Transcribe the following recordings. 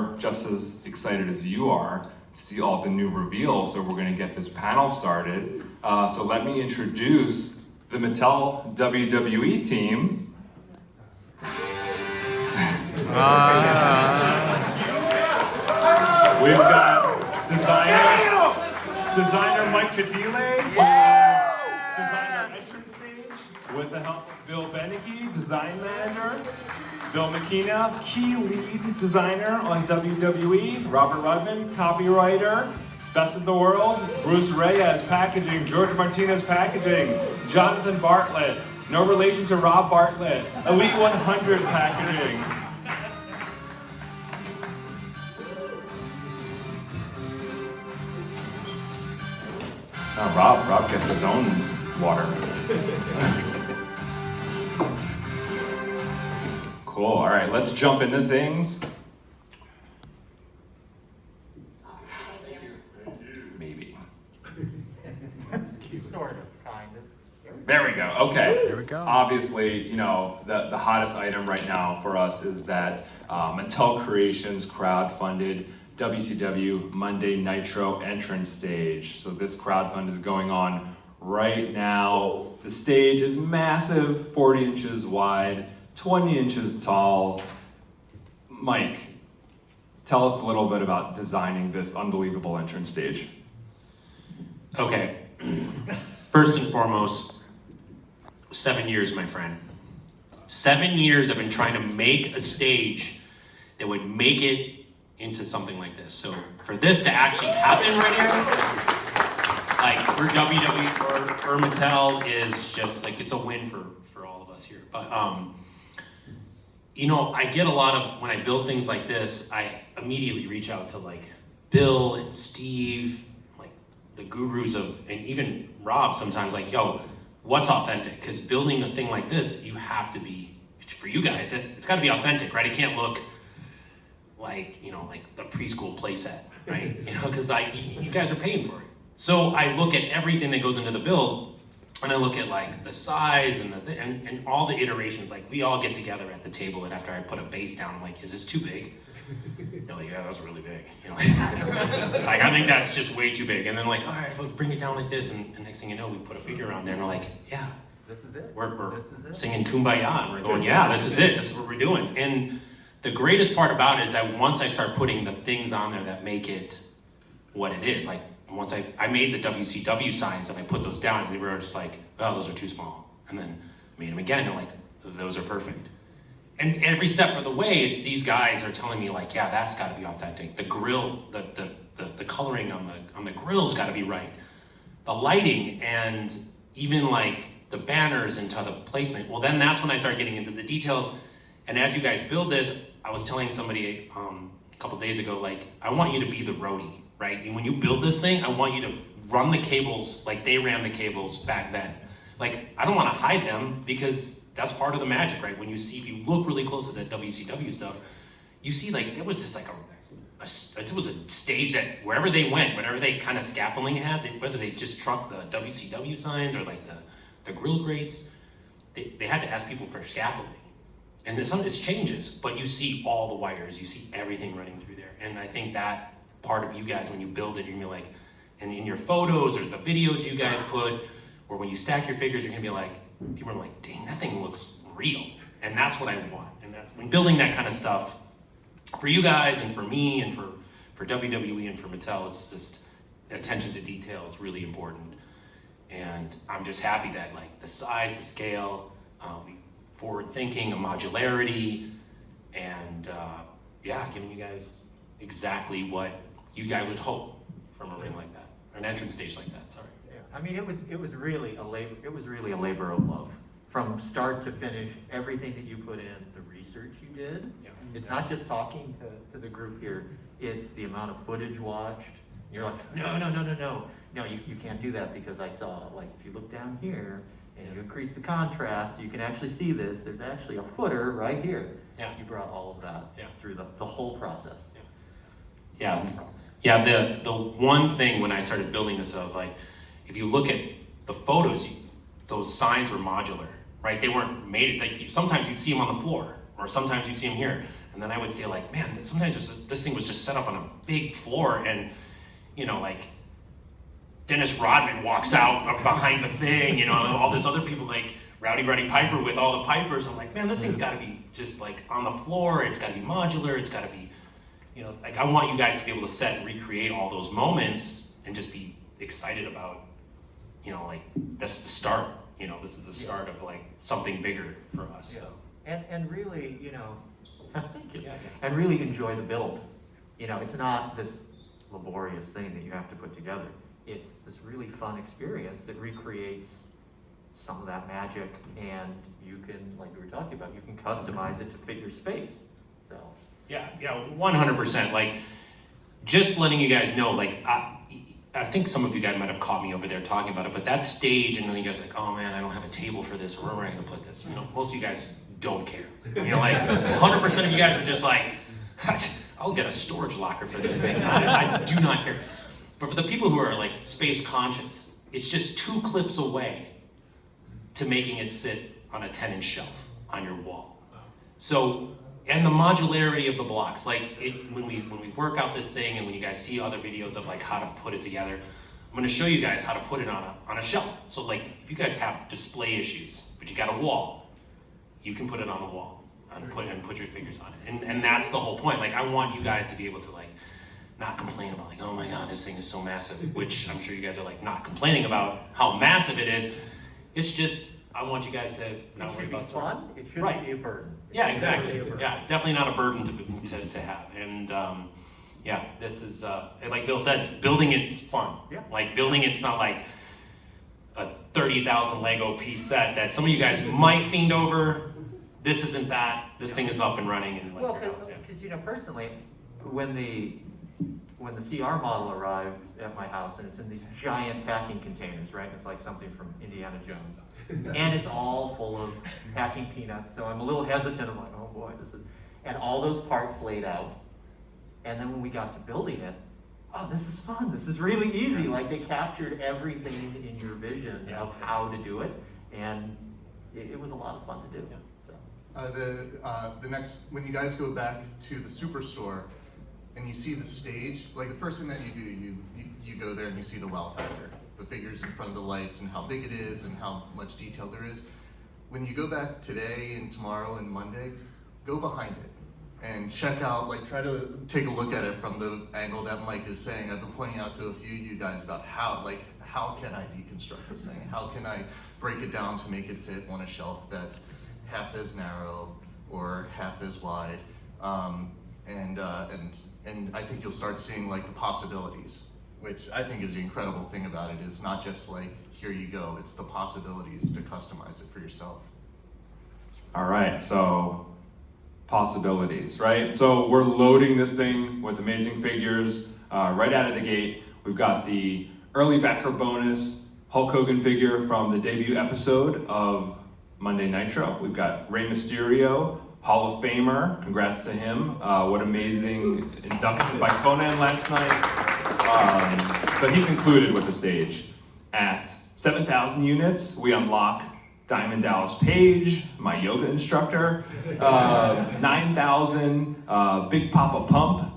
we're just as excited as you are to see all the new reveals, so we're gonna get this panel started. So let me introduce the Mattel WWE team. We've got designer Mike Cadile, designer entrance stage with the help of Bill Beneke, design manager. Bill McKenna, key lead designer on WWE. Robert Rudman, copywriter. Best of the World, Bruce Reyes, packaging. George Martinez, packaging. Jonathan Bartlett, no relation to Rob Bartlett. Elite 100 packaging. Rob gets his own water. Cool, all right, let's jump into things. Maybe. Sort of, kind of. There we go, okay. There we go. Obviously, you know, the hottest item right now for us is that Mattel Creations crowdfunded WCW Monday Nitro entrance stage. So this crowdfund is going on right now. The stage is massive, 40 inches wide, 20 inches tall. Mike, tell us a little bit about designing this unbelievable entrance stage. Okay, first and foremost, 7 years, my friend. 7 years I've been trying to make a stage that would make it into something like this. So for this to actually happen right here, like for WWE or Mattel is just like, it's a win for all of us here. But you know, I get a lot of, when I build things like this, I immediately reach out to like Bill and Steve, like the gurus of, and even Rob sometimes, like, yo, what's authentic? Because building a thing like this, you have to be, for you guys, it's got to be authentic, right? It can't look like, you know, like the preschool playset, right? You know, because you guys are paying for it. So I look at everything that goes into the build, and I look at like the size and all the iterations. Like we all get together at the table, and after I put a base down, I'm like, is this too big? They're like, yeah, that's really big. You know, like I think that's just way too big. And then like, all right, if I bring it down like this, and next thing you know, we put a figure on there, and we're like, yeah, This is it. we're This is it. singing Kumbaya, and we're going, yeah, this is it. This is what we're doing. And the greatest part about it is that once I start putting the things on there that make it what it is, like once I made the WCW signs and I put those down, and they were just like, oh, those are too small. And then made them again, and like, those are perfect. And every step of the way, it's these guys are telling me like, yeah, that's got to be authentic. The grill, the coloring on the grill's got to be right. The lighting and even like the banners and to the placement. Well, then that's when I start getting into the details. And as you guys build this, I was telling somebody a couple days ago, like, I want you to be the roadie, right? And when you build this thing, I want you to run the cables like they ran the cables back then. Like, I don't want to hide them because that's part of the magic, right? When you see, if you look really close at that WCW stuff, you see like, there was just like it was a stage that wherever they went, whatever they kind of scaffolding had, whether they just trucked the WCW signs or like the grill grates, they had to ask people for scaffolding. And then this changes, but you see all the wires, you see everything running through there. And I think that part of you guys, when you build it, you're gonna be like, and in your photos or the videos you guys put, or when you stack your figures, you're gonna be like, people are like, dang, that thing looks real. And that's what I want. And that's when building that kind of stuff, for you guys and for me and for WWE and for Mattel, it's just attention to detail is really important. And I'm just happy that like the size, the scale, forward thinking, a modularity, and yeah, giving you guys exactly what you guys would hope from a ring like that, or an entrance stage like that. Sorry. Yeah, I mean, it was really a labor. It was really a labor of love, from start to finish. Everything that you put in, the research you did. Yeah. It's not just talking to the group here. It's the amount of footage watched. You're like, no, you can't do that because I saw, like, if you look down here and you increase the contrast, you can actually see this. There's actually a footer right here. Yeah. You brought all of that through the whole process. Yeah. The one thing when I started building this, I was like, if you look at the photos, those signs were modular, right? They weren't made, like sometimes you'd see them on the floor, or sometimes you'd see them here. And then I would say like, man, sometimes this thing was just set up on a big floor, and you know, like Dennis Rodman walks out behind the thing, you know, all these other people like Rowdy Piper with all the pipers. I'm like, man, this thing's gotta be just like on the floor, it's gotta be modular, it's gotta be, you know, like I want you guys to be able to set and recreate all those moments and just be excited about, you know, like that's the start, you know, this is the start of like something bigger for us. Yeah. And really, you know, thank you. And really enjoy the build. You know, it's not this laborious thing that you have to put together. It's this really fun experience that recreates some of that magic, and you can, like we were talking about, you can customize it to fit your space. So Yeah, 100%. Like, just letting you guys know, like, I think some of you guys might have caught me over there talking about it, but that stage, and then you guys are like, oh man, I don't have a table for this, where am I gonna put this? You know, most of you guys don't care. You know, like, 100% of you guys are just like, I'll get a storage locker for this thing. I do not care. But for the people who are like space conscious, it's just 2 clips away to making it sit on a 10-inch shelf on your wall. So, and the modularity of the blocks, like when we work out this thing, and when you guys see other videos of like how to put it together, I'm gonna show you guys how to put it on a shelf. So like, if you guys have display issues, but you got a wall, you can put it on a wall and put your figures on it. And that's the whole point. Like, I want you guys to be able to like, not complain about like, oh my God, this thing is so massive, which I'm sure you guys are like not complaining about how massive it is. It's just, I want you guys to not worry about it should be fun. It shouldn't Right. be a burden. Yeah, exactly. Yeah, definitely not a burden to have. And yeah, this is, and like Bill said, building it's fun. Yeah. Like building it's not like a 30,000 Lego piece set that some of you guys might fiend over. This isn't that. This thing is up and running. And Well, because you know, personally, when the CR model arrived at my house, and it's in these giant packing containers, right? It's like something from Indiana Jones. And it's all full of packing peanuts, so I'm a little hesitant. I'm like, oh boy, this is... And all those parts laid out. And then when we got to building it, oh, this is fun. This is really easy. Like, they captured everything in your vision of how to do it. And it was a lot of fun to do. So. The next, when you guys go back to the Superstore, and you see the stage, like the first thing that you do, you go there and you see the wow factor, the figures in front of the lights and how big it is and how much detail there is. When you go back today and tomorrow and Monday, go behind it and check out, like try to take a look at it from the angle that Mike is saying. I've been pointing out to a few of you guys about how can I deconstruct this thing? How can I break it down to make it fit on a shelf that's half as narrow or half as wide? And I think you'll start seeing like the possibilities, which I think is the incredible thing about it. Is not just like, here you go, it's the possibilities to customize it for yourself. All right, so possibilities, right? So we're loading this thing with amazing figures right out of the gate. We've got the early backer bonus Hulk Hogan figure from the debut episode of Monday Nitro. We've got Rey Mysterio, Hall of Famer, congrats to him. What amazing induction by Conan last night. But he's included with the stage. At 7,000 units, we unlock Diamond Dallas Page, my yoga instructor. 9,000, Big Papa Pump,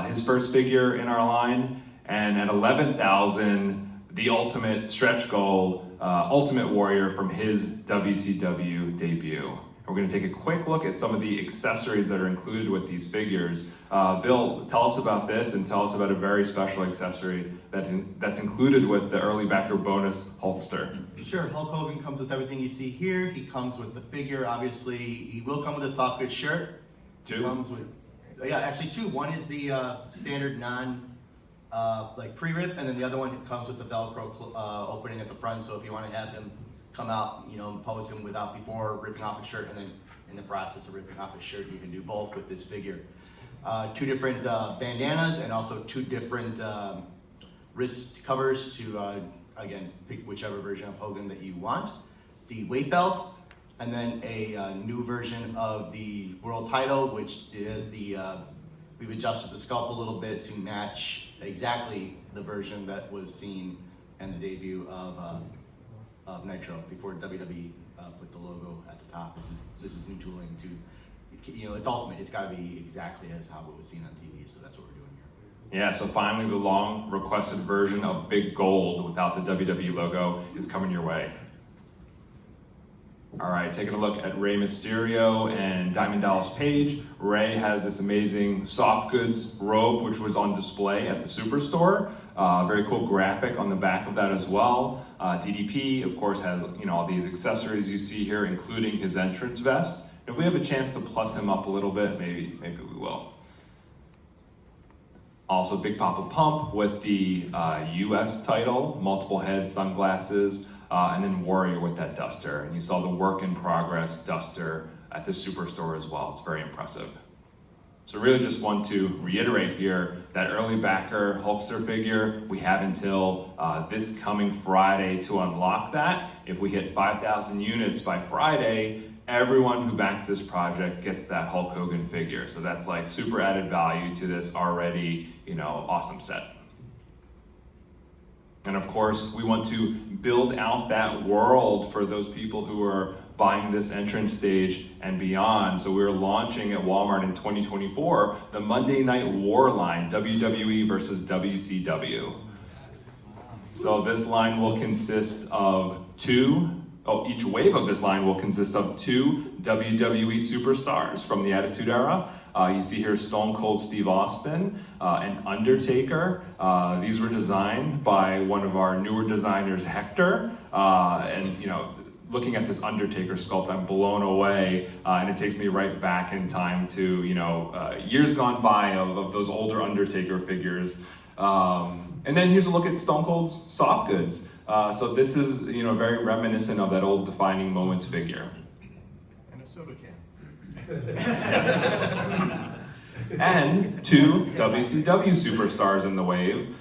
his first figure in our line. And at 11,000, the ultimate stretch goal, Ultimate Warrior from his WCW debut. We're going to take a quick look at some of the accessories that are included with these figures. Bill, tell us about this and tell us about a very special accessory that's included with the early backer bonus Hulkster. Sure, Hulk Hogan comes with everything you see here. He comes with the figure, obviously. He will come with a soft goods shirt. Two? He comes with, yeah, actually two. One is the standard like pre-rip, and then the other one comes with the Velcro opening at the front. So if you want to have him come out, you know, pose him before ripping off his shirt, and then in the process of ripping off his shirt, you can do both with this figure. 2 different bandanas, and also 2 different wrist covers to, again, pick whichever version of Hogan that you want. The weight belt, and then a new version of the world title, which is we've adjusted the sculpt a little bit to match exactly the version that was seen in the debut of Nitro before WWE put the logo at the top. This is new tooling to you know, it's ultimate. It's got to be exactly as how it was seen on TV. So that's what we're doing here. Yeah, so finally the long requested version of Big Gold without the WWE logo is coming your way. All right, taking a look at Rey Mysterio and Diamond Dallas Page. Rey has this amazing soft goods robe, which was on display at the Superstore. Very cool graphic on the back of that as well. DDP, of course, has all these accessories you see here, including his entrance vest. If we have a chance to plus him up a little bit, maybe we will. Also, Big Papa Pump with the US title, multiple heads, sunglasses, and then Warrior with that duster. And you saw the work in progress duster at the Superstore as well. It's very impressive. So really just want to reiterate here that early backer Hulkster figure, we have until this coming Friday to unlock that. If we hit 5,000 units by Friday, everyone who backs this project gets that Hulk Hogan figure. So that's like super added value to this already, awesome set. And of course, we want to build out that world for those people who are buying this entrance stage and beyond. So we're launching at Walmart in 2024, the Monday Night War line, WWE versus WCW. So this line will consist of each wave of this line will consist of 2 WWE superstars from the Attitude Era. You see here Stone Cold Steve Austin and Undertaker. These were designed by one of our newer designers, Hector. Looking at this Undertaker sculpt, I'm blown away, and it takes me right back in time to years gone by of those older Undertaker figures. And then here's a look at Stone Cold's soft goods. So this is very reminiscent of that old Defining Moments figure. And a soda can. And 2 WCW superstars in the wave.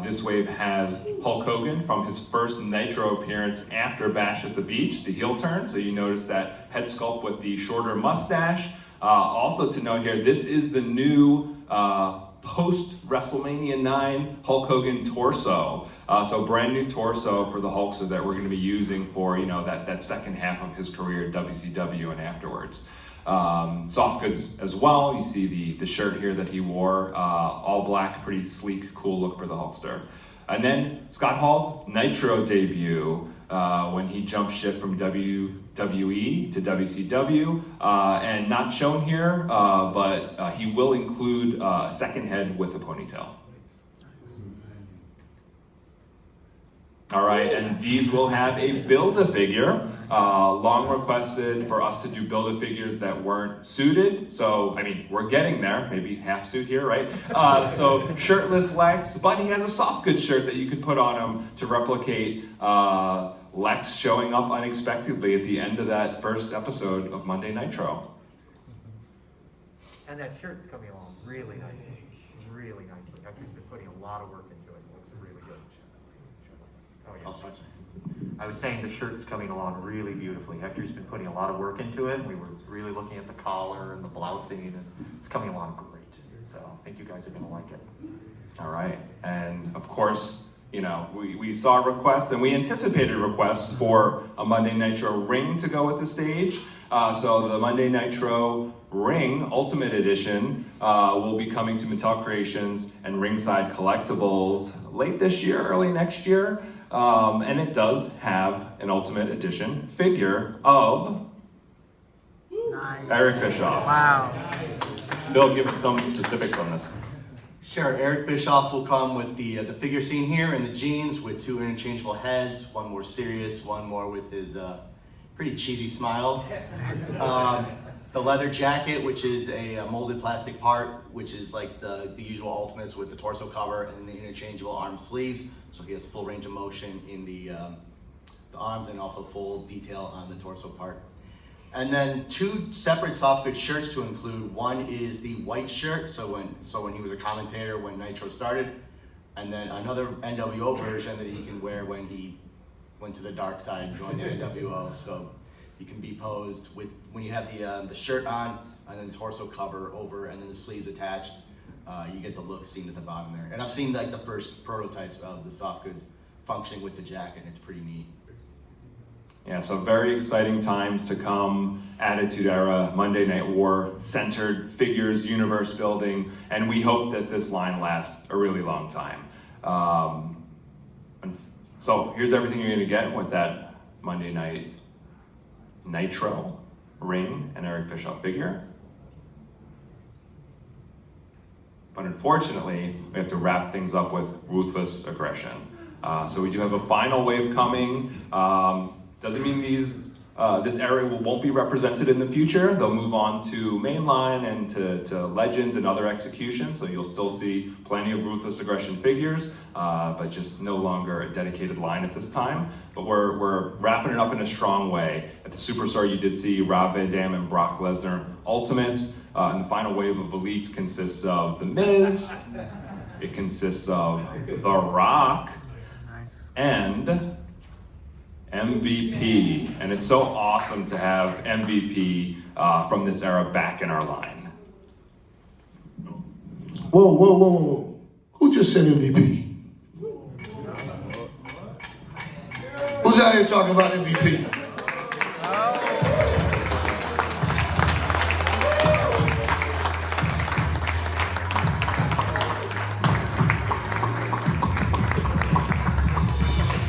This wave has Hulk Hogan from his first Nitro appearance after Bash at the Beach, the heel turn. So you notice that head sculpt with the shorter mustache. Also to note here, this is the new post WrestleMania 9 Hulk Hogan torso. So brand new torso for the Hulkster that we're going to be using for that second half of his career at WCW and afterwards. Soft goods as well. You see the shirt here that he wore, all black, pretty sleek, cool look for the Hulkster. And then Scott Hall's Nitro debut when he jumped ship from WWE to WCW, and not shown here, but he will include a second head with a ponytail. All right, and these will have a Build-A-Figure. Long requested for us to do Build-A-Figures that weren't suited. So, we're getting there, maybe half suit here, right? So shirtless Lex, but he has a soft goods shirt that you could put on him to replicate Lex showing up unexpectedly at the end of that first episode of Monday Nitro. And that shirt's coming along really nicely, really nicely. I've just been putting a lot of work into it. It looks really good. Oh, yeah. Also, I was saying the shirt's coming along really beautifully. Hector's been putting a lot of work into it. We were really looking at the collar and the blousing, and it's coming along great. So I think you guys are going to like it. All right, and of course, we saw requests and we anticipated requests for a Monday Nitro ring to go with the stage. So the Monday Nitro ring Ultimate Edition will be coming to Mattel Creations and Ringside Collectibles late this year, early next year. And it does have an Ultimate Edition figure of Eric Bischoff. Wow. Bill, give us some specifics on this. Sure, Eric Bischoff will come with the figure scene here and the jeans with 2 interchangeable heads, one more serious, one more with his pretty cheesy smile. The leather jacket, which is a molded plastic part, which is like the usual Ultimates with the torso cover and the interchangeable arm sleeves. So he has full range of motion in the arms and also full detail on the torso part. And then 2 separate soft goods shirts to include. One is the white shirt, so when he was a commentator when Nitro started, and then another nWo version that he can wear when he went to the dark side and joined the nWo. So you can be posed with when you have the shirt on and then the torso cover over and then the sleeves attached. You get the look seen at the bottom there. And I've seen like the first prototypes of the soft goods functioning with the jacket, and it's pretty neat. Yeah, so very exciting times to come. Attitude Era, Monday Night War, centered figures, universe building, and we hope that this line lasts a really long time. So here's everything you're gonna get with that Monday Night Nitro ring and Eric Bischoff figure. But unfortunately, we have to wrap things up with ruthless aggression. So we do have a final wave coming. Doesn't mean this area won't be represented in the future. They'll move on to mainline and to Legends and other executions, so you'll still see plenty of Ruthless Aggression figures, but just no longer a dedicated line at this time. But we're wrapping it up in a strong way. At the Superstore, you did see Rob Van Dam and Brock Lesnar Ultimates, and the final wave of Elites consists of The Miz, it consists of The Rock, and MVP, and it's so awesome to have MVP from this era back in our line. Whoa. Who just said MVP? Who's out here talking about MVP?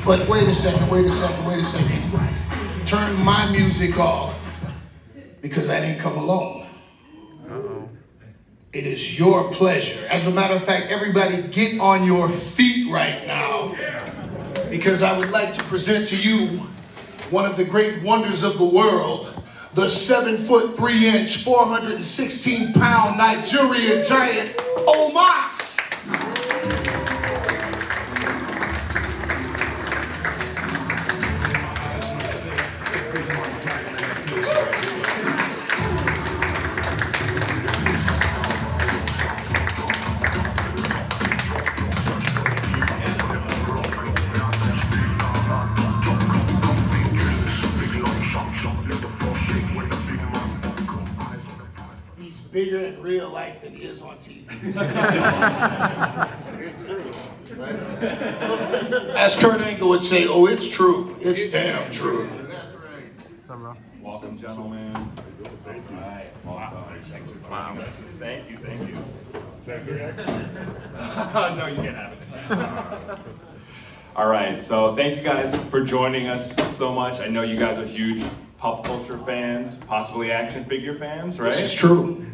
But wait a second. Turn my music off because I didn't come alone. It is your pleasure. As a matter of fact, everybody get on your feet right now because I would like to present to you one of the great wonders of the world, the 7'3", 416-pound Nigerian giant, Omos. Bigger in real life than he is on TV. It's true. Right? As Kurt Angle would say, oh, it's true. It's damn true. That's right. What's up, bro? Welcome, gentlemen. Right. Thanks for joining us. Thank you. No, you can't have it. All right, so thank you guys for joining us so much. I know you guys are huge pop culture fans, possibly action figure fans, right? This is true.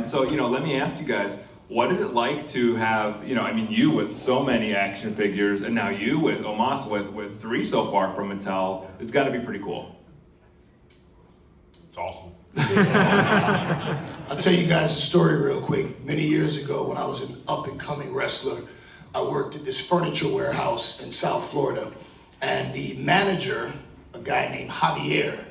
So, let me ask you guys, what is it like to have, you with so many action figures, and now you with Omos with 3 so far from Mattel? It's got to be pretty cool. It's awesome. I'll tell you guys a story real quick. Many years ago, when I was an up-and-coming wrestler, I worked at this furniture warehouse in South Florida, and the manager, a guy named Javier,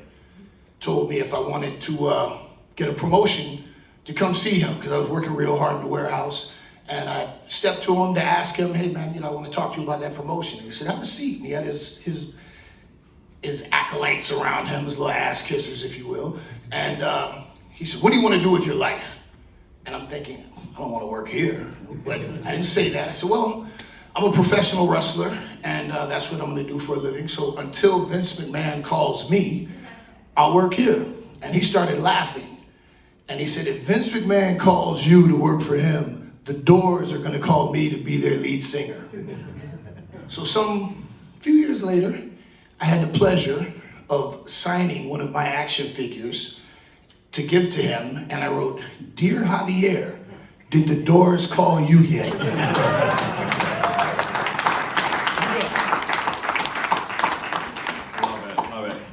told me if I wanted to get a promotion to come see him because I was working real hard in the warehouse. And I stepped to him to ask him, hey man, I want to talk to you about that promotion. And he said, have a seat. And he had his acolytes around him, his little ass kissers, if you will. And he said, what do you want to do with your life? And I'm thinking, I don't want to work here. But I didn't say that. I said, well, I'm a professional wrestler, and that's what I'm going to do for a living. So until Vince McMahon calls me, I'll work here. And he started laughing. And he said, if Vince McMahon calls you to work for him, the Doors are gonna call me to be their lead singer. So some few years later, I had the pleasure of signing one of my action figures to give to him. And I wrote, Dear Javier, did the Doors call you yet?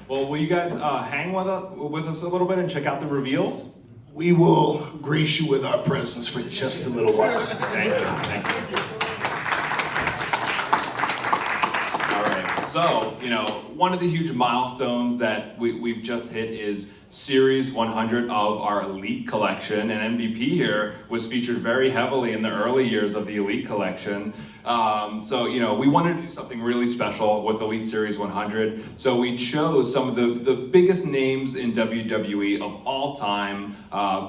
Well, will you guys hang with us a little bit and check out the reveals? We will grace you with our presence for just a little while. Thank you. All right, so, one of the huge milestones that we've just hit is Series 100 of our Elite Collection, and MVP here was featured very heavily in the early years of the Elite Collection. So, we wanted to do something really special with Elite Series 100. So we chose some of the biggest names in WWE of all time,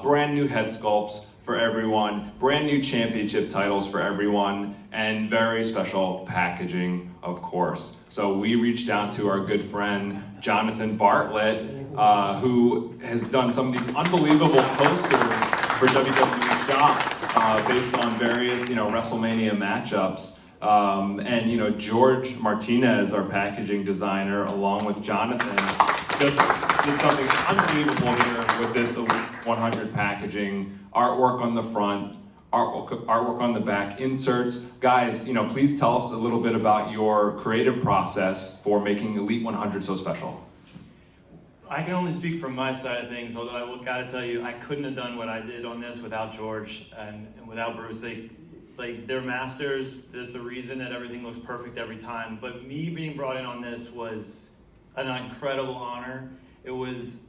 brand new head sculpts for everyone, brand new championship titles for everyone, and very special packaging, of course. So we reached out to our good friend Jonathan Bartlett, who has done some of these unbelievable posters for WWE Shop based on various, WrestleMania matchups. And George Martinez, our packaging designer, along with Jonathan, just did something unbelievable here with this 100 packaging, artwork on the front, artwork on the back, inserts. Guys, please tell us a little bit about your creative process for making Elite 100 so special. I can only speak from my side of things, although I gotta tell you, I couldn't have done what I did on this without George and without Bruce. They're masters. There's a reason that everything looks perfect every time. But me being brought in on this was an incredible honor. It was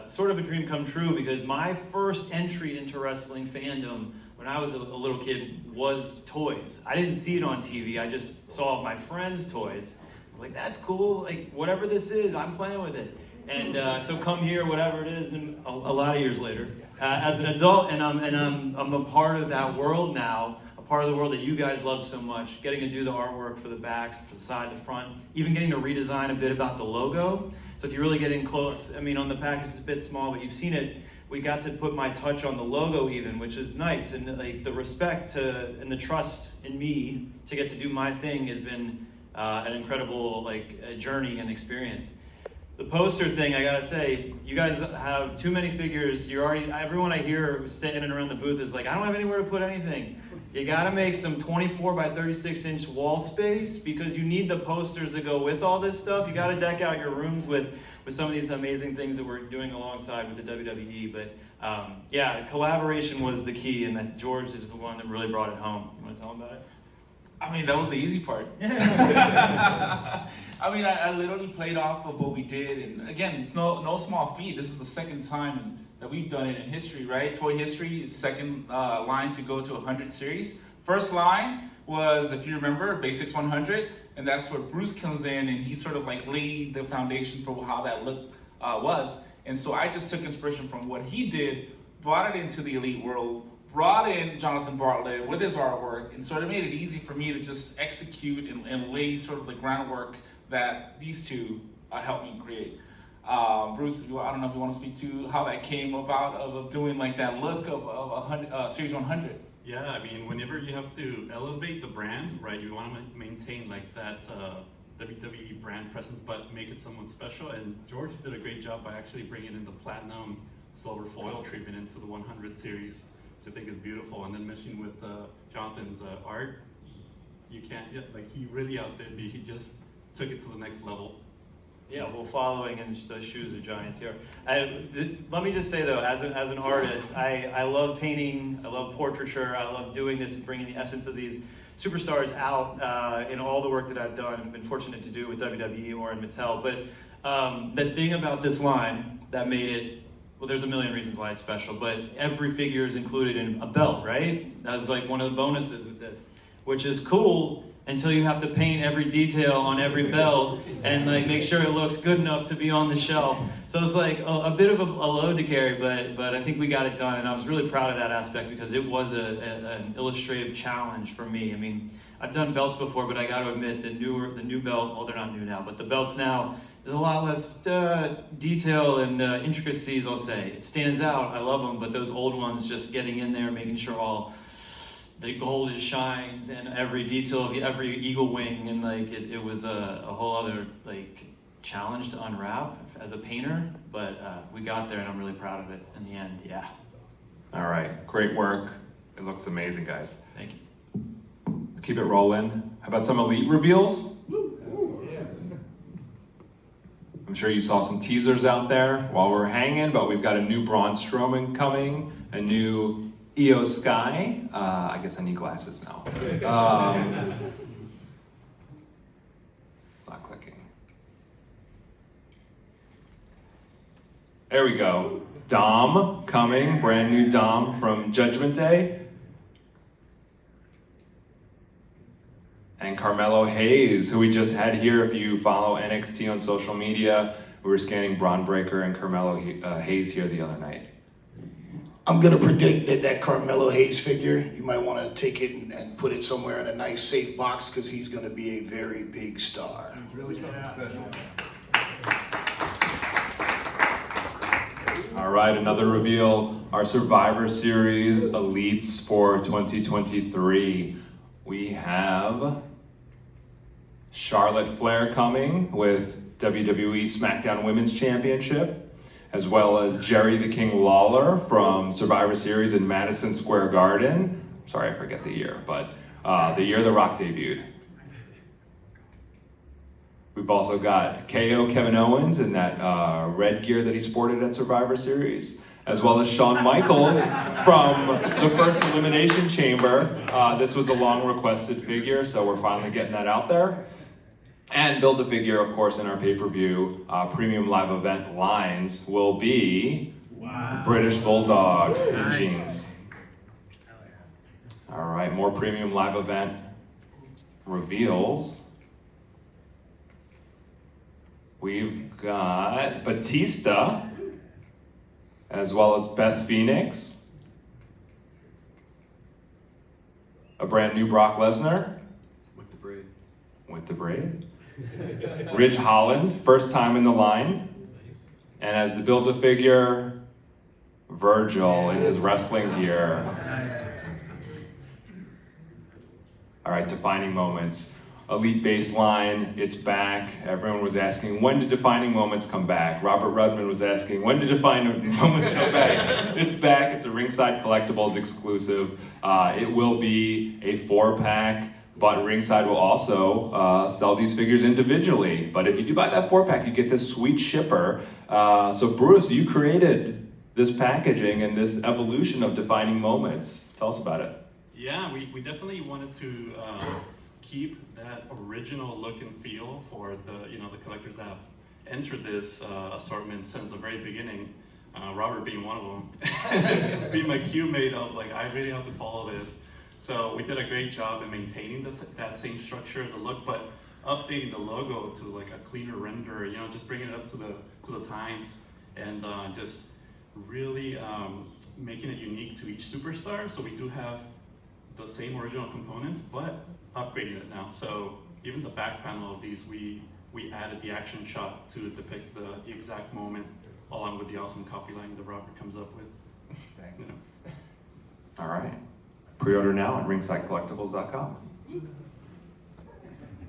sort of a dream come true, because my first entry into wrestling fandom when I was a little kid was toys. I didn't see it on TV. I just saw my friends' toys. I was like, that's cool. Like, whatever this is, I'm playing with it. And so come here, whatever it is, and a lot of years later, as an adult, and I'm a part of that world now, a part of the world that you guys love so much. Getting to do the artwork for the backs, for the side, the front, even getting to redesign a bit about the logo. So if you really get in close, on the package it's a bit small, but you've seen it. We got to put my touch on the logo even, which is nice, and the respect and the trust in me to get to do my thing has been an incredible journey and experience. The poster thing, I gotta say, you guys have too many figures. Everyone I hear standing around the booth is like, I don't have anywhere to put anything. You gotta make some 24 by 36 inch wall space, because you need the posters to go with all this stuff. You gotta deck out your rooms with some of these amazing things that we're doing alongside with the WWE. But yeah, collaboration was the key, and George is the one that really brought it home. You wanna tell him about it? That was the easy part. I literally played off of what we did, and again, it's no small feat. This is the second time that we've done it in history, right? Toy history, second line to go to 100 series. First line was, if you remember, Basics 100, and that's where Bruce comes in, and he sort of laid the foundation for how that look was. And so I just took inspiration from what he did, brought it into the Elite world, brought in Jonathan Bartlett with his artwork, and sort of made it easy for me to just execute and lay sort of the groundwork that these two helped me create. Bruce, I don't know if you want to speak to how that came about of doing that look of Series 100. Yeah, whenever you have to elevate the brand, right, you want to maintain that WWE brand presence, but make it somewhat special. And George did a great job by actually bringing in the platinum silver foil treatment into the 100 series, which I think is beautiful. And then meshing with Jonathan's art, you can't, he really outdid me. He just took it to the next level. Yeah, well, following in the shoes of giants here. Let me just say though, as an artist, I love painting, I love portraiture, I love doing this and bringing the essence of these superstars out in all the work that I've done and been fortunate to do with WWE or in Mattel. But the thing about this line that made it, well, there's a million reasons why it's special, but every figure is included in a belt, right? That was one of the bonuses with this, which is cool until you have to paint every detail on every belt and make sure it looks good enough to be on the shelf. So it's a bit of a load to carry, but I think we got it done, and I was really proud of that aspect because it was an illustrative challenge for me. I've done belts before, but I got to admit the new belt, well, they're not new now, but the belts now, there's a lot less detail and intricacies, I'll say. It stands out, I love them, but those old ones, just getting in there, making sure all the gold is shined and every detail of every eagle wing, and it was a whole other challenge to unwrap as a painter, but we got there and I'm really proud of it in the end. Yeah. All right, great work. It looks amazing, guys. Thank you. Let's keep it rolling. How about some Elite reveals? I'm sure you saw some teasers out there while we're hanging, but we've got a new Braun Strowman coming, a new Io Sky. I guess I need glasses now. It's not clicking. There we go. Dom coming, brand new Dom from Judgment Day. And Carmelo Hayes, who we just had here. If you follow NXT on social media, we were scanning Braun Breaker and Carmelo Hayes here the other night. I'm gonna predict that Carmelo Hayes figure, you might want to take it and put it somewhere in a nice safe box because he's gonna be a very big star. It's really something special. All right, another reveal. Our Survivor Series Elites for 2023. We have Charlotte Flair coming with WWE SmackDown Women's Championship, as well as Jerry the King Lawler from Survivor Series in Madison Square Garden. Sorry, I forget the year, but the year The Rock debuted. We've also got KO Kevin Owens in that red gear that he sported at Survivor Series, as well as Shawn Michaels from the first Elimination Chamber. This was a long requested figure, so we're finally getting that out there. And Build-A-Figure, of course, in our pay-per-view premium live event lines will be British Bulldog in jeans. All right, more premium live event reveals. We've got Batista, as well as Beth Phoenix, a brand new Brock Lesnar. With the braid. With the braid. Ridge Holland, first time in the line. And as the Build-A-Figure, Virgil in his wrestling gear. All right, defining moments. Elite baseline, it's back. Everyone was asking, when did defining moments come back? Robert Rudman was asking, when did defining moments come back? It's back, it's a Ringside Collectibles exclusive. It will be a 4-pack, but Ringside will also sell these figures individually. But if you do buy that 4-pack, you get this sweet shipper. So Bruce, you created this packaging and this evolution of defining moments. Tell us about it. Yeah, we definitely wanted to keep that original look and feel for the collectors that have entered this assortment since the very beginning. Robert being one of them. Being my cube mate, I was like, I really have to follow this. So we did a great job in maintaining that same structure, the look, but updating the logo to like a cleaner render. Just bringing it up to the times, and just really making it unique to each superstar. So we do have the same original components, but upgrading it now. So even the back panel of these, we added the action shot to depict the exact moment, along with the awesome copy line that Robert comes up with. Thank you. All right. Pre-order now at ringsidecollectibles.com.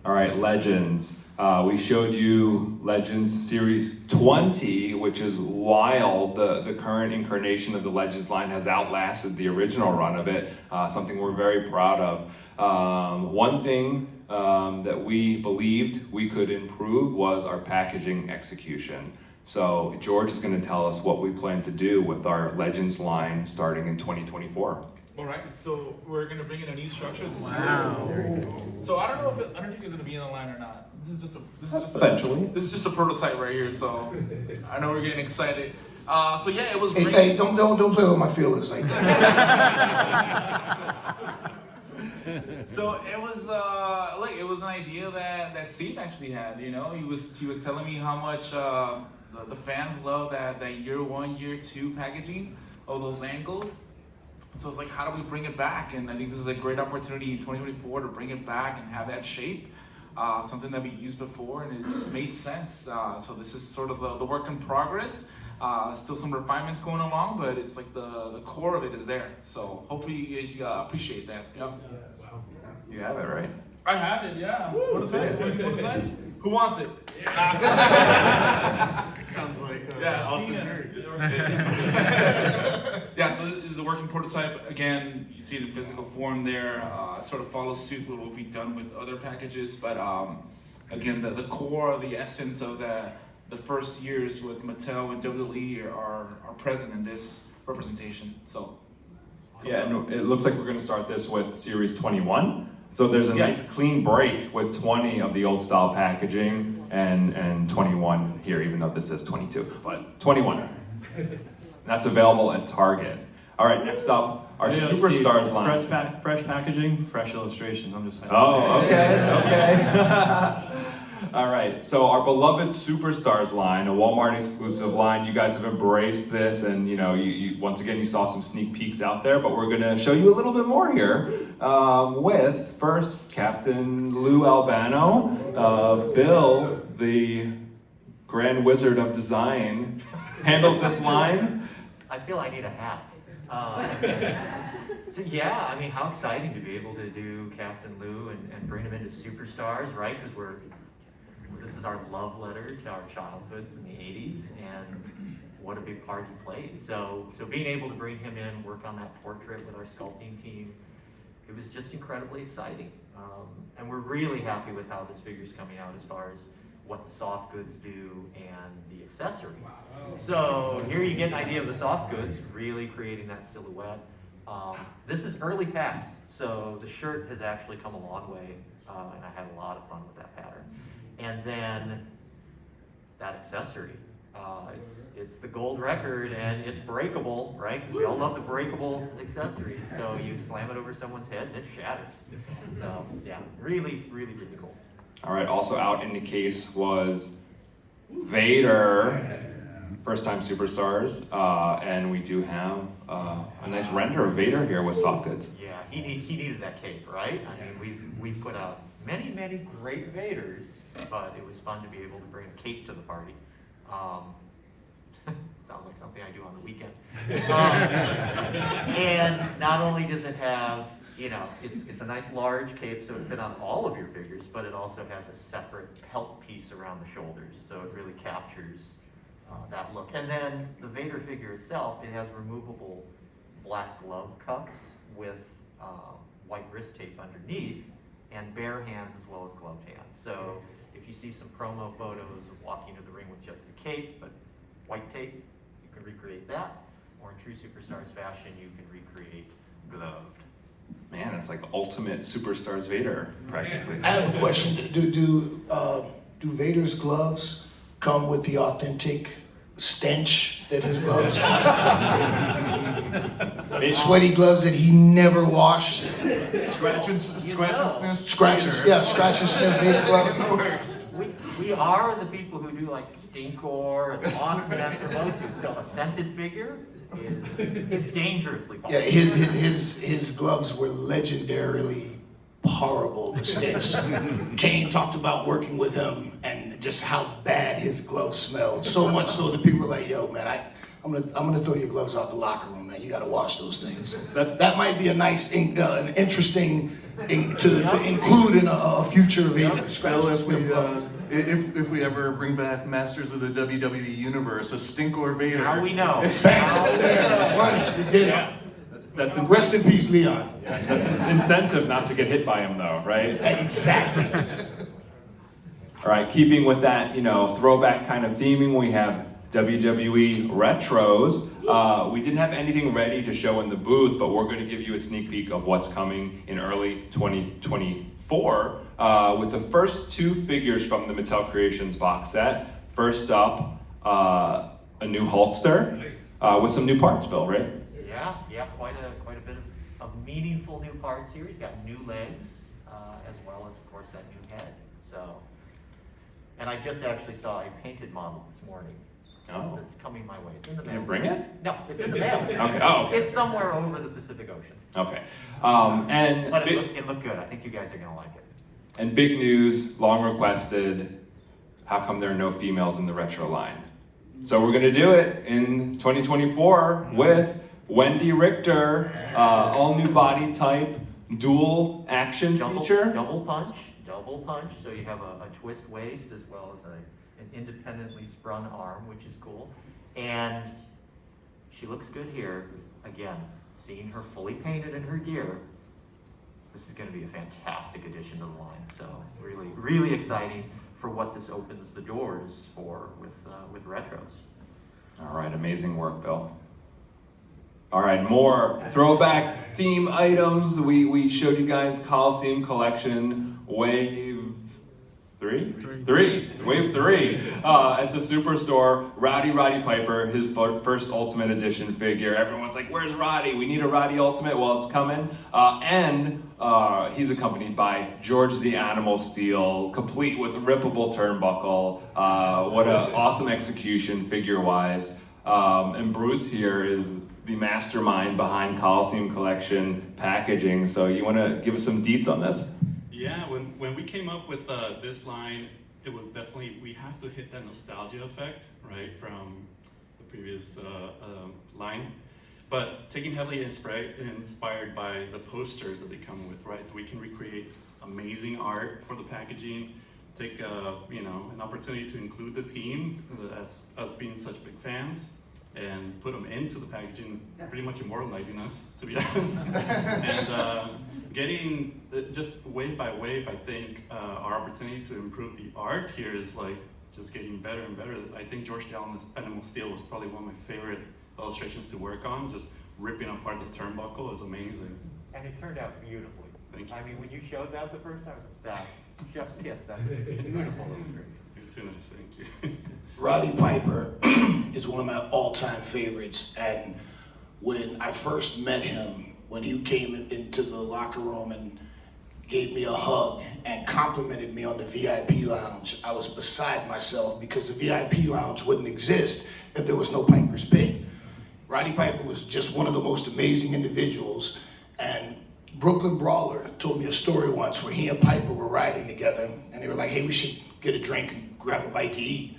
All right, Legends. We showed you Legends Series 20, which is wild. The current incarnation of the Legends line has outlasted the original run of it, something we're very proud of. One thing that we believed we could improve was our packaging execution. So George is going to tell us what we plan to do with our Legends line starting in 2024. All right, so we're gonna bring in a new structure. Wow. So I don't know if Undertaker's gonna be in the line or not. This is just Eventually. This is just a prototype right here. So I know we're getting excited. So yeah, it was Hey, great. hey, don't play with my feelings like that. So it was it was an idea that Steve actually had. He was telling me how much the fans love that year 1, year 2 packaging of those angles. So it's like, how do we bring it back? And I think this is a great opportunity in 2024 to bring it back and have that shape, something that we used before, and it just made sense. So this is sort of the work in progress. Still some refinements going along, but it's like the core of it is there. So hopefully you guys appreciate that. Yep. You have it, right? I have it, yeah. What is that? Who wants it? Sounds like Awesome. Yeah, so this is a working prototype. Again, you see it in physical form there. Sort of follows suit with what we've done with other packages, but again, the core, the essence of the first years with Mattel and WWE are present in this representation. So Yeah, no, it looks like we're going to start this with Series 21. So there's a Yeah. nice clean break with 20 of the old style packaging and 21 here, even though this says 22, but 21. That's available at Target. All right, next up, our Superstars line. Fresh packaging, fresh illustration. I'm just saying. Oh, okay. All right, so our beloved Superstars line, a Walmart exclusive line, you guys have embraced this, and you once again you saw some sneak peeks out there, but we're gonna show you a little bit more here with first Captain Lou Albano, Bill, the Grand Wizard of Design, handles this line. I feel I need a hat. So yeah, I mean, how exciting to be able to do Captain Lou and bring him into Superstars, right? Because this is our love letter to our childhoods in the 80s, and what a big part he played. So being able to bring him in, work on that portrait with our sculpting team, it was just incredibly exciting. And we're really happy with how this figure's coming out as far as what the soft goods do and the accessories. So here you get an idea of the soft goods, really creating that silhouette. This is early pass, so the shirt has actually come a long way, and I had a lot of fun with that pattern. And then that accessory, it's the gold record, and it's breakable, right? Because we all love the breakable accessories. So you slam it over someone's head and it shatters. So yeah, really, really, really cool. All right, also out in the case was Vader, first time Superstars, and we do have a nice render of Vader here with soft goods. Yeah, he needed that cape, right? I mean, we've put out many, many great Vaders, but it was fun to be able to bring a cape to the party. Sounds like something I do on the weekend. And not only does it have, it's a nice large cape, so it fit on all of your figures, but it also has a separate pelt piece around the shoulders, so it really captures that look. And then the Vader figure itself, it has removable black glove cuffs with white wrist tape underneath, and bare hands as well as gloved hands. So if you see some promo photos of walking to the ring with just the cape, but white tape, you can recreate that. Or in true Superstars fashion, you can recreate gloved. Man, it's like ultimate Superstars Vader, practically. I have a question. Do Vader's gloves come with the authentic stench that his gloves have? Sweaty gloves that he never washed. Scratch and sniff. Scratch and sniff Vader gloves. We are the people who do like Stinkor and often that promote to. So a scented figure is dangerously Yeah, possible. his gloves were legendarily horrible. The stench. Kane talked about working with him and just how bad his gloves smelled. So much so that people were like, "Yo, man, I'm gonna throw your gloves out the locker room, man. You gotta wash those things." That might be a nice, an interesting thing to include in a future Vader. Scratch and sniff gloves. If we ever bring back Masters of the WWE Universe, a Stinkor Vader. Now we know. Right, you did it. That's Rest in peace, Leon. That's incentive not to get hit by him, though, right? Exactly. All right, keeping with that, throwback kind of theming, we have WWE Retros. We didn't have anything ready to show in the booth, but we're going to give you a sneak peek of what's coming in early 2024 with the first two figures from the Mattel Creations box set. First up, a new Hulkster with some new parts, Bill, right? Yeah, quite a bit of meaningful new parts here. He's got new legs, as well as, of course, that new head. So, and I just actually saw a painted model this morning. Oh. That's coming my way. It's in the mail. You bring it? No, it's in the mail. Okay. Oh, okay. It's somewhere over the Pacific Ocean. Okay. And But it looked good. I think you guys are gonna like it. And big news, long requested, how come there are no females in the retro line? So we're gonna do it in 2024 with Wendy Richter, all new body type, dual action feature. Double punch. So you have a twist waist as well as an independently sprung arm, which is cool. And she looks good here. Again, seeing her fully painted in her gear, this is going to be a fantastic addition to the line. So really, really exciting for what this opens the doors for with retros. All right, amazing work, Bill. All right, more throwback theme items. We showed you guys Coliseum Collection Wave Three? Wave three. At the Superstore, Roddy Piper, his first Ultimate Edition figure. Everyone's like, where's Roddy? We need a Roddy Ultimate. Well, it's coming. And he's accompanied by George the Animal Steel, complete with rippable turnbuckle. What an awesome execution figure-wise. And Bruce here is the mastermind behind Coliseum Collection packaging. So you want to give us some deets on this? Yeah, when we came up with this line, it was definitely, we have to hit that nostalgia effect, right, from the previous line. But taking heavily inspired by the posters that they come with, right? We can recreate amazing art for the packaging, take an opportunity to include the team, as us being such big fans, and put them into the packaging, pretty much immortalizing us, to be honest. And getting, just wave by wave, I think our opportunity to improve the art here is like just getting better and better. I think George the Animal Steel was probably one of my favorite illustrations to work on. Just ripping apart the turnbuckle is amazing. And it turned out beautifully. Thank you. I mean, when you showed that the first time, that's chef's kiss. That's beautiful illustration. You're too nice, thank you. Roddy Piper is one of my all-time favorites, and when I first met him, when he came into the locker room and gave me a hug and complimented me on the VIP lounge, I was beside myself because the VIP lounge wouldn't exist if there was no Piper's Pit. Roddy Piper was just one of the most amazing individuals, and Brooklyn Brawler told me a story once where he and Piper were riding together, and they were like, hey, we should get a drink and grab a bite to eat.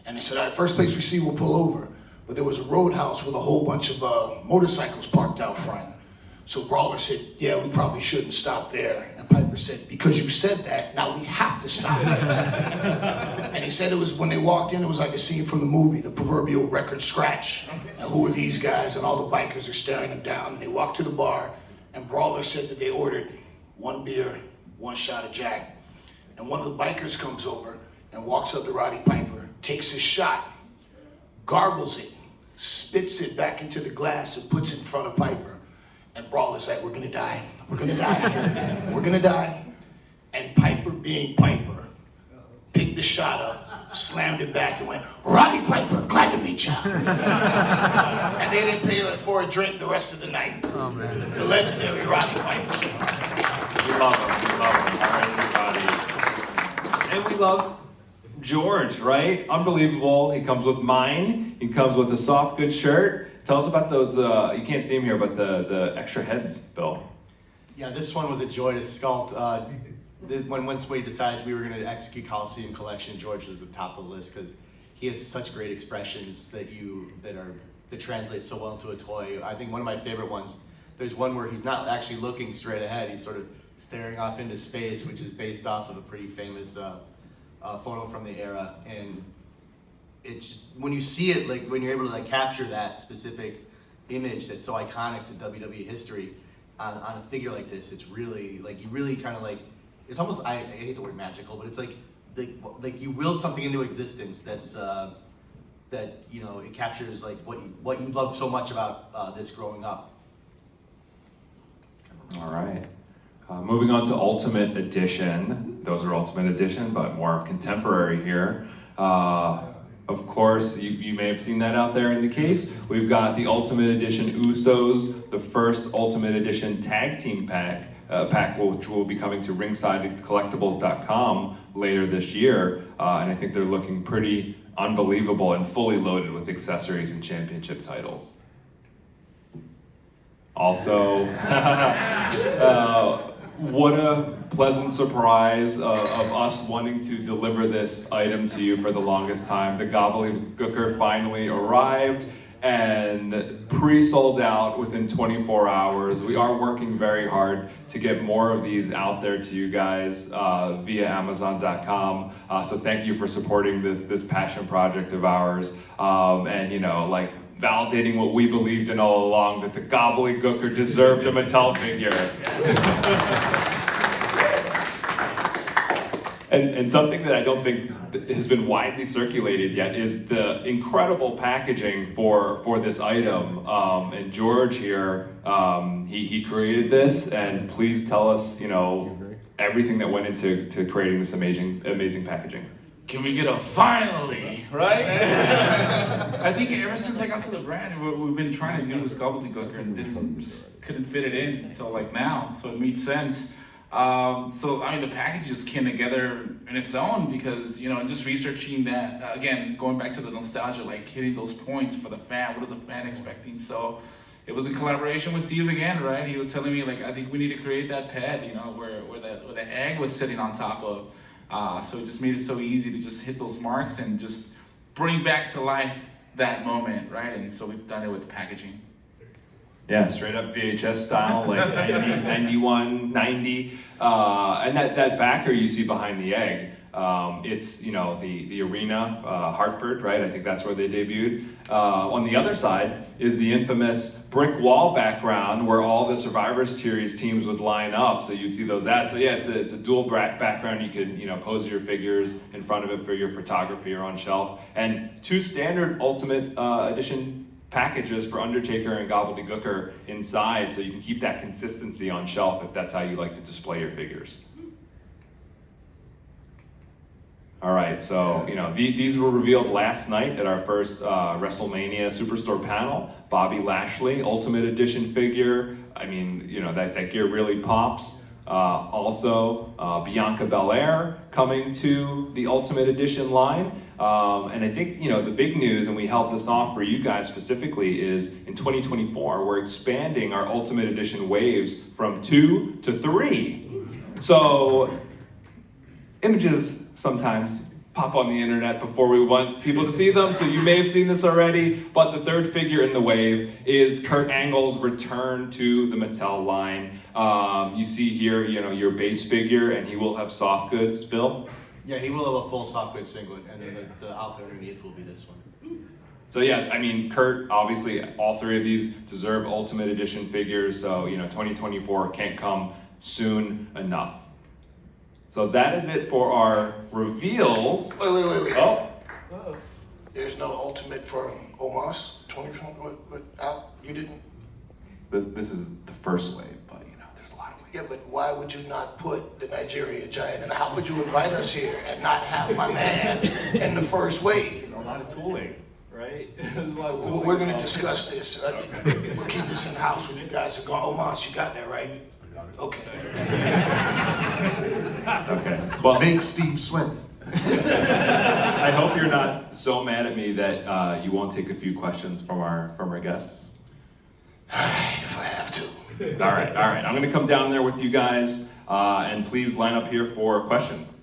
And they said, all right, first place we see, we'll pull over. But there was a roadhouse with a whole bunch of motorcycles parked out front. So Brawler said, yeah, we probably shouldn't stop there. And Piper said, because you said that, now we have to stop there. And he said it was, when they walked in, it was like a scene from the movie, the proverbial record scratch. And who are these guys? And all the bikers are staring them down. And they walked to the bar, and Brawler said that they ordered 1 beer, 1 shot of Jack. And one of the bikers comes over and walks up to Roddy Piper, takes his shot, gargles it, spits it back into the glass and puts it in front of Piper. And Brawler's like, we're gonna die, we're gonna die, we're gonna die. And Piper, being Piper, picked the shot up, slammed it back and went, Roddy Piper, glad to meet you. And they didn't pay for a drink the rest of the night. Oh man. The legendary Roddy Piper. We love him, all right, everybody. And we love George, right? Unbelievable. He comes with mine. He comes with a soft good shirt. Tell us about those, you can't see him here, but the extra heads, Bill. Yeah, this one was a joy to sculpt. Once we decided we were going to execute Coliseum Collection, George was the top of the list because he has such great expressions that translate so well into a toy. I think one of my favorite ones, there's one where he's not actually looking straight ahead. He's sort of staring off into space, which is based off of a pretty famous photo from the era. And it's when you see it, like when you're able to like capture that specific image that's so iconic to WWE history on a figure like this, it's really like you really kind of like it's almost I hate the word magical, but it's like you willed something into existence that's that it captures like what you love so much about this growing up. All right. Moving on to Ultimate Edition. Those are Ultimate Edition, but more contemporary here. Of course, you may have seen that out there in the case. We've got the Ultimate Edition Usos, the first Ultimate Edition Tag Team pack, which will be coming to ringsidecollectibles.com later this year. And I think they're looking pretty unbelievable and fully loaded with accessories and championship titles. Also, what a pleasant surprise of us wanting to deliver this item to you for the longest time. The Gobbledygooker finally arrived and pre-sold out within 24 hours. We are working very hard to get more of these out there to you guys via Amazon.com. So thank you for supporting this passion project of ours. And validating what we believed in all along, that the Gobbledygooker deserved a Mattel figure. And something that I don't think has been widely circulated yet is the incredible packaging for this item. And George here, he created this, and please tell us, everything that went into creating this amazing packaging. Can we get a finally, right? I think ever since I got to the brand, we've been trying to do this gobbledygooker and just couldn't fit it in until like now, so it made sense. So I mean, the package just came together in its own because, you know, just researching that, again, going back to the nostalgia, like hitting those points for the fan, what is the fan expecting? So it was in collaboration with Steve again, right? He was telling me, like, I think we need to create that pad, you know, where the egg was sitting on top of. So it just made it so easy to just hit those marks and just bring back to life that moment, right? And so we've done it with the packaging. Yeah, straight up VHS style, like 90, 91, 90. And that backer you see behind the egg, it's, you know, the arena, Hartford, right? I think that's where they debuted. On the other side is the infamous brick wall background where all the Survivor Series teams would line up. So you'd see those ads. So yeah, it's a dual background. You could, you know, pose your figures in front of it for your photography or on shelf. And 2 standard Ultimate Edition packages for Undertaker and Gobbledygooker inside, so you can keep that consistency on shelf if that's how you like to display your figures. All right, so, you know, these were revealed last night at our first WrestleMania Superstore panel. Bobby Lashley, Ultimate Edition figure. I mean, you know, that gear really pops. Also, Bianca Belair coming to the Ultimate Edition line. And I think, you know, the big news, and we held this off for you guys specifically, is in 2024, we're expanding our Ultimate Edition waves from 2 to 3. So, images sometimes pop on the internet before we want people to see them, so you may have seen this already, but the third figure in the wave is Kurt Angle's return to the Mattel line. You see here, you know, your base figure, and he will have soft goods, Bill? Yeah, he will have a full soft goods singlet, and then the outfit underneath will be this one. So yeah, I mean, Kurt, obviously, all 3 of these deserve Ultimate Edition figures, so, you know, 2024 can't come soon enough. So that is it for our reveals. Wait. Oh, There's no ultimate for Omos 2020. You didn't. this is the first wave, but you know, there's a lot of waves. Yeah, but why would you not put the Nigeria Giant? And how would you invite us here and not have my man in the first wave? A lot of tooling, right? We're going to discuss this. We'll keep this in house when you guys are going. Omos, you got that right? Okay. Okay. Well, Make Steve sweat. I hope you're not so mad at me that you won't take a few questions from our guests. All right, if I have to. All right. I'm going to come down there with you guys, and please line up here for questions.